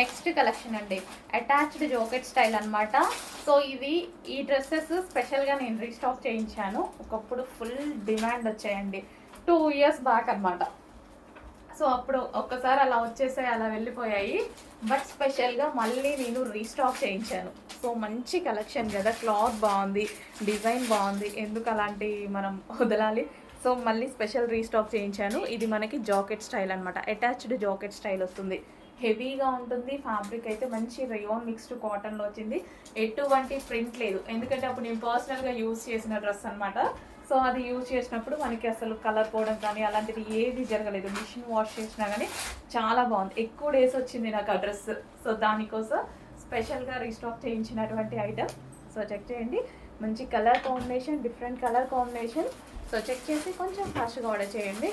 Next collection అండి, attached jacket style అనమాట. So ఈ డ్రెస్సెస్ స్పెషల్గా నేను రీస్టాక్ చేయించాను. ఒకప్పుడు ఫుల్ డిమాండ్ వచ్చాయండి, 2 years బ్యాక్ అనమాట. సో అప్పుడు ఒక్కసారి అలా వచ్చేసాయి, అలా వెళ్ళిపోయాయి. బట్ స్పెషల్గా మళ్ళీ నేను రీస్టాక్ చేయించాను. సో మంచి కలెక్షన్ కదా, క్లాత్ బాగుంది, డిజైన్ బాగుంది, ఎందుకు అలాంటివి మనం వదలాలి. సో మళ్ళీ స్పెషల్ రీస్టాక్ చేయించాను. ఇది మనకి జాకెట్ స్టైల్ అనమాట, అటాచ్డ్ జాకెట్ స్టైల్ వస్తుంది. హెవీగా ఉంటుంది. ఫ్యాబ్రిక్ అయితే మంచి రేయాన్ మిక్స్డ్ కాటన్లో వచ్చింది. ఎటువంటి ప్రింట్ లేదు, ఎందుకంటే అప్పుడు నేను పర్సనల్గా యూజ్ చేసిన డ్రెస్ అనమాట. సో అది యూజ్ చేసినప్పుడు మనకి అసలు కలర్ పోవడం కానీ అలాంటిది ఏది జరగలేదు. మిషన్ వాష్ చేసినా కానీ చాలా బాగుంది. ఎక్కువ డేస్ వచ్చింది నాకు ఆ డ్రెస్. సో దానికోసం స్పెషల్గా రీస్టాక్ చేయించినటువంటి ఐటమ్. సో చెక్ చేయండి, మంచి colour combination, different colour combination. So check చేసి కొంచెం ఫాస్ట్గా ఆర్డర్ చేయండి.